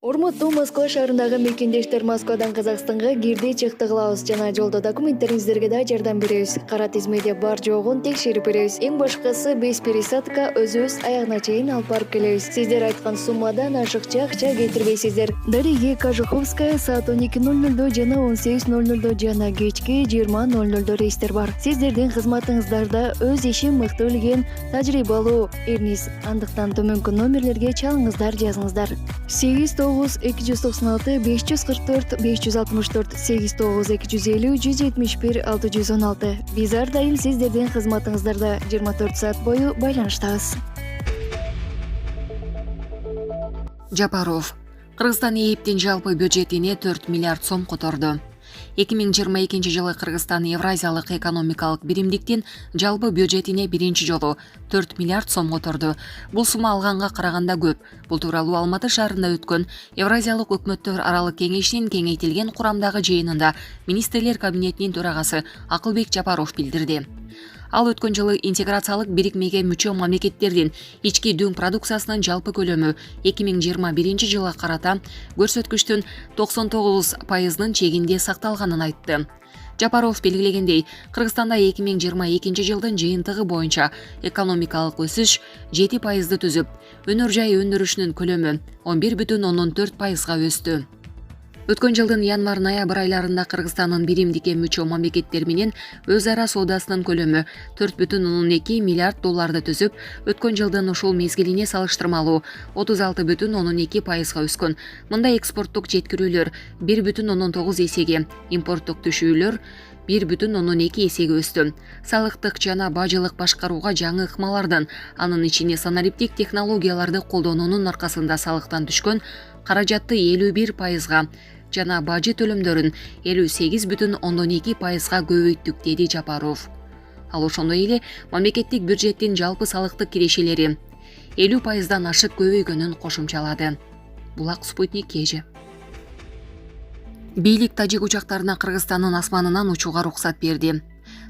Урматтуу Москва шаарындагы мекендештер, Москвадан Казакстанга кирди чыкты кылабыз жана жолдо документтериңиздерге да жардам беребиз. Кара тизмеде бар жогун текшерип беребиз. Эң башкысы 5 пересадка өзүбүз аягына чейин алып барып келебиз. Сиздер айткан суммадан ашыкча акча кетирбейсиздер. Дарига Кожуховская саат 12:00 жана 18:00 жана кечки 20:00 рейстер бар. Сиздердин кызматыңыздарда өз ишин мыкты билген тажрыйбалуу Эрнис. Андыктан төмөнкү номерлерге чалыңыздар, жазыңыздар. 89296 544 564 89250 171 616. Биз ар дайым сиздердин кызматыңыздарда 24 саат бою байланыштабыз. Жапаров. Кыргызстан ээптин жалпы бюджетине 4 миллиард сом которду. 2022 жылы Кыргызстан Евразиялык экономикалык биримдиктин жалпы бюджетине биринчи жолу 4 миллиард сом которду. Бул сумма алганга караганда көп. Бул тууралуу Алматы шаарында өткөн Евразиялык өкмөттөр аралык кеңешинин кеңейтилген курамдагы жыйынында министрлер кабинетинин төрагасы Акылбек Жапаров билдирди. Ал өткөн жылы интеграциялык бирикмеге мүчө мамлекеттердин ички дүң продукциясынын жалпы көлөмү 2021 жылга карата көрсөткүчтүн 99% чегинде сакталганын айтты. Жапаров белгилегендей, Кыргызстанда 2022 жылдын жыйынтыгы боюнча экономикалык өсүш 7% түзүп, өнөр жай өндүрүшүнүн көлөмү 11,4%га өстү. Өткөн жылдын январь-ноябрь айларында Кыргызстандын биримдикке мүчө мамлекеттер менен өз ара соодасынын көлөмү 4,2 миллиард долларды түзүп, өткөн жылдын ушул мезгилине салыштырмалуу 36,2%га өскөн. Мында экспорттук жеткирүүлөр 1,9 эсеге, импорттук түшүүлөр 1,2 эсеге өстү. Салыктык жана бажылык башкарууга жаңы ыкмалардын, анын ичине санариптик технологияларды колдонуунун аркасында салыктан түшкөн каражатты 51%га жана бажы төлөмдөрүн 58,2%га көбөйттүк, деди Жапаров. Ал ошондой эле мамлекеттик бюджеттин жалпы салыктык кирешелери 50%дан ашык көбөйгөнүн кошумчалады. Булак Спутник KG. Бийлик тажик учактарына Кыргызстандын асманынан учууга уруксат берди.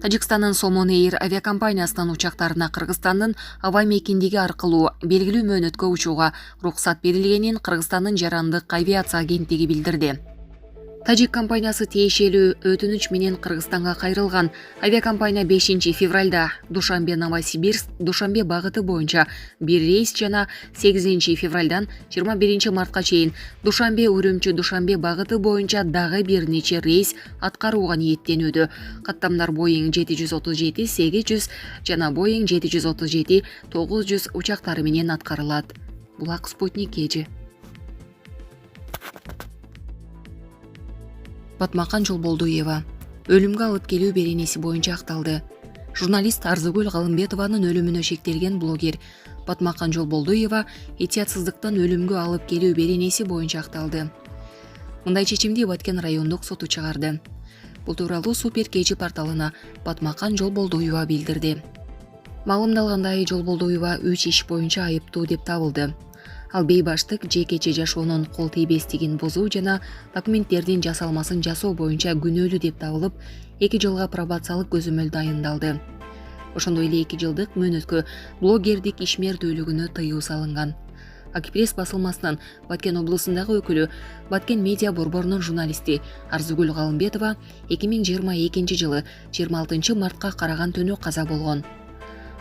Тажикстандын Somon Air авиакомпаниясынын учактарына Кыргызстандын аба мейкиндиги аркылуу белгилүү мөөнөткө учууга уруксат берилгенин Кыргызстандын жарандык авиация агенттиги билдирди. Тажик компаниясы тиешелүү өтүнүч менен Кыргызстанга кайрылган. Авиакомпания 5 февралда Душанбе-Новосибирск, Душанбе багыты боюнча бир рейс жана 8 февралдан 21 мартка чейин Душанбе-Үрүмчү, Душанбе багыты боюнча дагы бир нече рейс аткарууга ниеттенүүдө. Каттамдар Boeing 737-800 жана Boeing 737-900 учактары менен аткарылат. Булак Спутник KG. Батмакан Жолболдуева өлүмгө алып келүү беренеси боюнча акталды. Журналист Арзыгүл Галымбетованын өлүмүнө шектелген блогер Батмакан Жолболдуева этиятсыздыктан өлүмгө алып келүү беренеси боюнча акталды. Мындай чечимди Баткен райондук соту чыгарды. Бул тууралуу Супер KG порталына Батмакан Жолболдуева билдирди. Маалымдалгандай, Жолболдуева 3 иш боюнча айыптуу деп табылды. Ал бейбаштык, жекече жашоонун кол тийбестигин бузуу жана документтердин жасалмасын жасоо боюнча күнөөлүү деп табылып, 2 жылга пробациялык көзөмөл дайындалды. Ошондой эле 2 жылдык мөөнөткө блогердик ишмердүүлүгүнө тыюу салынган. Акипресс басылмасынын Баткен облусундагы өкүлү, Баткен медиа борборунун журналисти Арзыгүл Галымбетова 2022 жылы 26 мартка караган түнү каза болгон.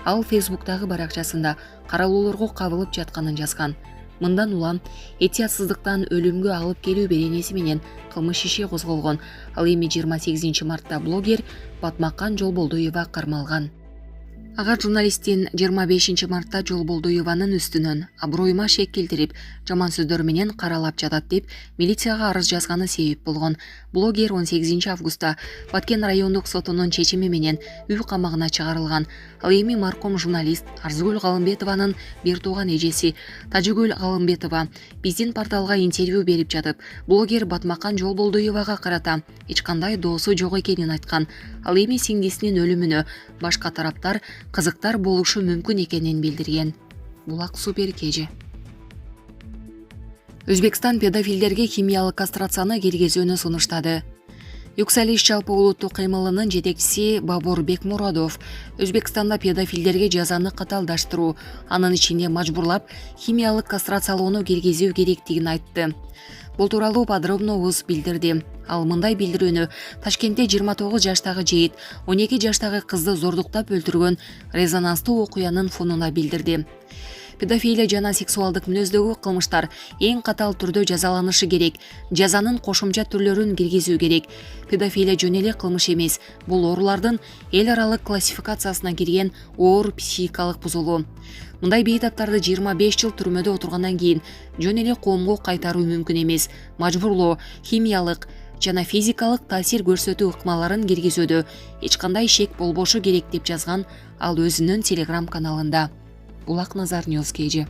Ал Фейсбуктагы баракчасында каралуулорго кабылып жатканын жазган. Мындан улам этиятсыздыктан өлүмгө алып келүү беренеси менен кылмыш иши козголгон. Ал эми 28 мартта блогер Батмакан Жолболдуева кармалган. Ага журналисттин 25 мартта Жолболдуеванын үстүнөн аброюма шек келтирип, жаман сөздөр менен каралап жатат деп милицияга арыз жазганы себеп болгон. Блогер 18 августта Баткен райондук сотунун чечими менен үй камагына чыгарылган. Ал эми маркум журналист Арзыгүл Галымбетованын бир тууган эжеси Тажыгүл Галымбетова биздин порталга интервью берип жатып, блогер Батмакан Жолболдуевага карата эч кандай доосу жок экенин айткан. Ал эми сиңдисинин өлүмүнө башка тараптар кызыктар болушу мүмкүн экенин билдирген. Булак Супер KG. Өзбекстан педофилдерге химиялык кастрацияны киргизүүнү сунуштады. Юксалиш жалпы улуттук кыймылынын жетекчиси Бабур Бекмурадов Өзбекстанда педофилдерге жазаны каталдаштыруу, анын ичинде мажбурлап химиялык кастрациялоону киргизүү керектигин айтты. Бул тууралуу подробно УЗ билдирди. Ал мындай билдирүүнү Ташкентте 29 жаштагы жигит 12 жаштагы кызды зордуктап өлтүргөн резонанстуу окуянын фонуна билдирди. Педофилия жана сексуалдык мүнөздөгү кылмыштар эң катаал түрдө жазаланышы керек. Жазанын кошумча түрлөрүн киргизүү керек. Педофилия жөн эле кылмыш эмес. Бул оорулардын эл аралык классификациясына кирген оор психикалык бузулуу. Мындай бейтаптарды 25 жыл түрмөдө отургандан кийин жөн эле коомго кайтаруу мүмкүн эмес. Мажбурлоо, химиялык жана физикалык таасир көрсөтүү ыкмаларын киргизүүдө эч кандай шек болбошу керек деп жазган ал өзүнүн Telegram каналында. Булак Назар Ньюс KG.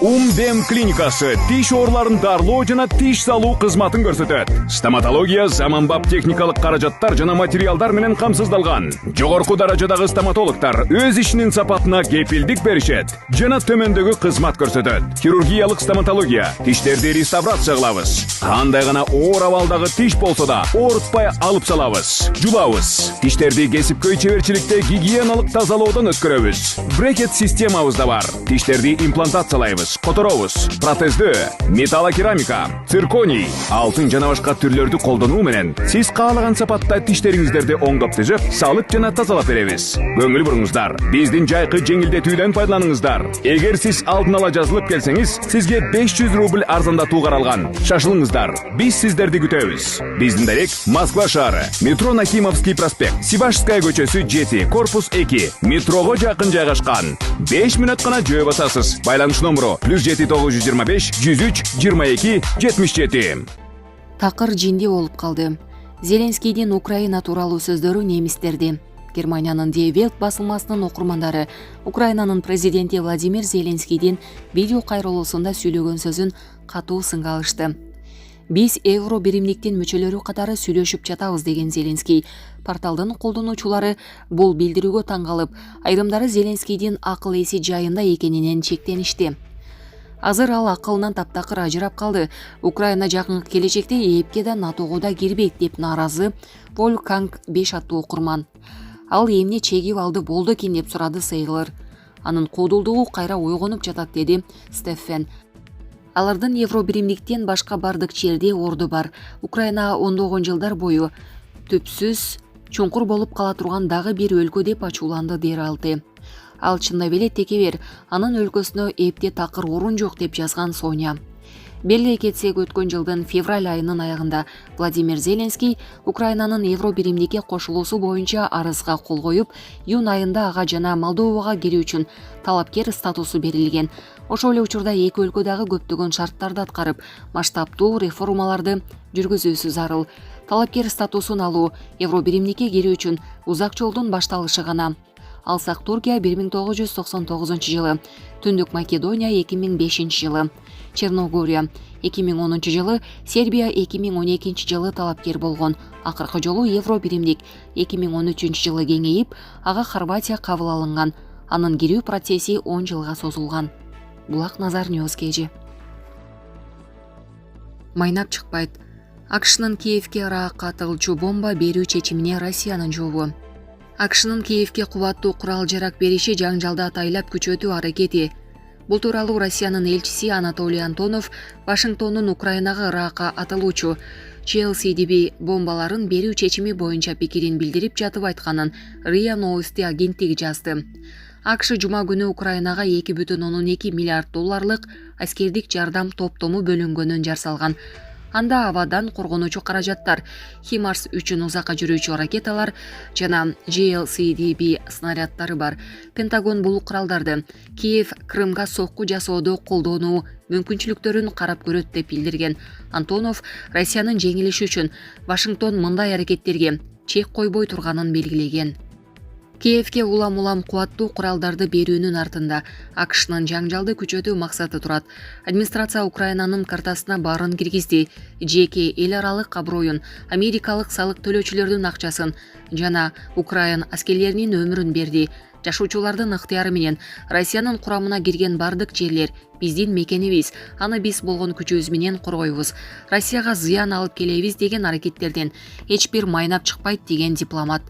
Умдем клиникасы тиш ооруларын дарылоо жана тиш салуу кызматын көрсөтөт. Стоматология заманбап техникалык каражаттар жана материалдар менен камсыздалган. Жогорку даражадагы стоматологдор өз ишинин сапатына кепилдик беришет жана төмөндөгү кызмат көрсөтөт. Хирургиялык стоматология, тиштерди реставрация кылабыз. Кандай гана оор абалдагы тиш болсо да оорутпай алып салабыз. Жулабыз. Тиштерди кесипкөй чеберчиликте гигиеналык тазалоодон өткөрөбүз. Брекет системабыз да бар. Тиштерди имплантациялайбыз. Которобуз, протездөө, металлокерамика, цирконий, алтын жана башка түрлөрдү колдонуу менен сиз каалаган сапатта тиштериңиздерди оңдоп түзөп, салып жана тазалап беребиз. Көңүл буруңуздар, биздин жайкы жеңилдетүүдөн пайдаланыңыздар. Эгер сиз алдын ала жазылып келсеңиз, сизге 500 рубль арзандатуу каралган. Шашылыңыздар, биз сиздерди күтөбүз. Биздин дарек Москва шаары, метро Нахимовский проспект, Сибашская көчөсү 7, корпус 2, метрого жакын жайгашкан. 5 мүнөт гана жөө басасыз. Байланыш номеру +7 925 103 22 77. Такыр жинди болуп калды. Зеленскийдин Украина тууралуу сөздөрү немистерди. Германиянын Die Welt басылмасынын окурмандары Украинанын президенти Владимир Зеленскийдин видео кайрылуусунда сүйлөгөн сөзүн катуу сынга алышты. Биз евро биримдиктин мүчөлөрү катары сүйлөшүп жатабыз деген Зеленский. Порталдын колдонуучулары бул билдирүүгө таң калып, айрымдары Зеленскийдин акыл эси жайында экенинен чектеништи. Азыр ал акылынан таптакыр ажырап калды. Украина жакынкы келечекте ЭЭПке да НАТОго да кирбейт деп нааразы Волканг 5 аттуу окурман. Ал эмне чегип алды болду экен деп сурады Сейлор. Анын кодулдугу кайра ойгонуп жатат деди Стефен. Алардын евро биримдиктен башка бардык жерде орду бар. Украина ондогон жылдар бою түпсүз, чуңкур болуп кала турган дагы бир өлкө деп ачууланды Дералты. Ал чындап эле текебер, анын өлкөсүнө эпте такыр орун жок деп жазган Соня. Белгилей кетсек, өткөн жылдын февраль айынын аягында Владимир Зеленский Украинанын евро биримдикке кошулуусу боюнча арызга кол коюп, июнь айында ага жана Молдовага кирүү үчүн талапкер статусу берилген. Ошол эле учурда эки өлкө дагы көптөгөн шарттарды аткарып, масштабтуу реформаларды жүргүзүүсү зарыл. Талапкер статусун алуу евро биримдикке кирүү үчүн узак жолдун башталышы гана. Алсак Туркия 1999 жылы, Түндүк Македония 2005 жылы, Черногория 2010 жылы, Сербия 2012 жылы талапкер болгон. Акыркы жолу евро биримдик 2013 жылы кеңейип, ага Хорватия кабыл алынган. Анын кирүү процесси 10 жылга созулган. Булак Назар Ньюс KG. Майнап чыкпайт. АКШнын Киевке ракка атылчу бомба берүү чечимине Россиянын жообу. АКШнын Киевке кубаттуу курал жарак бериши жаңжалды атайлап күчөтүү аракети. Бул тууралуу Россиянын элчиси Анатолий Антонов Вашингтондун Украинага ракка атылуучу CLCDB бомбаларын берүү чечими боюнча пикирин билдирип жатып айтканын РИА Новости агенттиги жазды. АКШ жума күнү Украинага 2,2 миллиард долларлык аскердик жардам топтому бөлүнгөнүн жарсалган. Анда абадан коргонуучу каражаттар, Химарс үчүн узакка жүрүүчү ракеталар жана JLCDB снаряддары бар. Пентагон бул куралдарды Киев Крымга сокку жасоодо колдонуу мүмкүнчүлүктөрүн карап көрөт деп билдирген. Антонов Россиянын жеңилиши үчүн Вашингтон мындай аракеттерге чек койбой турганын белгилеген. Киевке улам кубаттуу куралдарды берүүнүн артында АКШнын жаңжалды күчөтүү максаты турат. Администрация Украинанын картасына баарын киргизди. Жеке эл аралык аброюн, америкалык салык төлөөчүлөрдүн акчасын жана Украин аскерлеринин өмүрүн берди. жашоочулардын ыктыяры менен Россиянын курамына кирген бардык жерлер биздин мекенибиз, аны биз болгон күчүбүз менен коргойбуз. Россияга зыян алып келебиз деген аракеттерден эч бир майнап чыкпайт деген дипломат.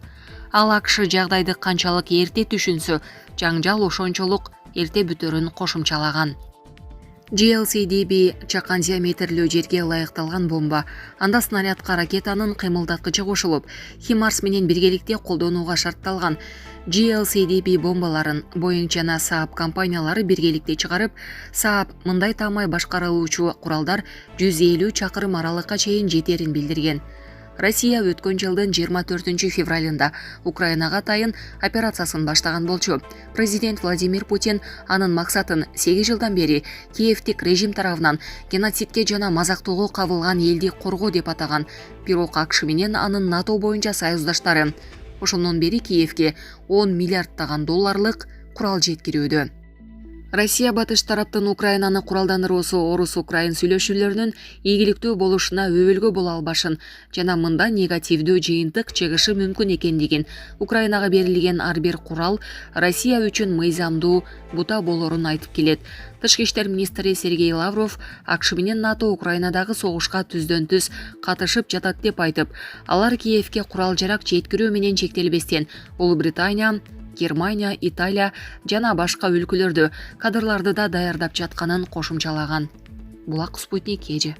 Ал АКШ жагдайды канчалык эрте түшүнсө, жаңжал ошончолук эрте бүтөрүн кошумчалаган. JLCDB чакан диаметрлүү жерге ылайыкталган бомба. Анда снарядка ракетанын кыймылдаткычы кошулуп, HIMARS менен биргеликте колдонууга шартталган. JLCDB бомбаларын Boeing жана Saab компаниялары биргеликте чыгарып, Saab мындай таамай башкарылуучу куралдар 150 чакырым аралыкка чейин жетерин билдирген. Россия өткөн жылдын 24 февралында Украинага тайын операциясын баштаган болчу. Президент Владимир Путин анын максатын 8 жылдан бери Киевтик режим тарабынан геноцидке жана мазактоого кабылган элди коргоо деп атаган. Бирок АКШ менен анын НАТО боюнча союздаштары ошондон бери Киевге 10 миллиарддаган долларлык курал жеткирүүдө. Россия батыш тараптын Украинаны куралдандыруусу орус-украин сүйлөшүүлөрүнүн ийгиликтүү болушуна өбөлгө боло албашын жана мында негативдүү жыйынтык чыгышы мүмкүн экендигин, Украинага берилген ар бир курал Россия үчүн мыйзамдуу бута болорун айтып келет. Тышкы иштер министри Сергей Лавров АКШ менен НАТО Украинадагы согушка түздөн-түз катышып жатат деп айтып, алар Киевге курал-жарак жеткирүү менен чектелбестен Улуу Британия, Германия, Италия жана башка өлкөлөрдө кадрларды да даярдап жатканын кошумчалаган. Булак Спутник эже.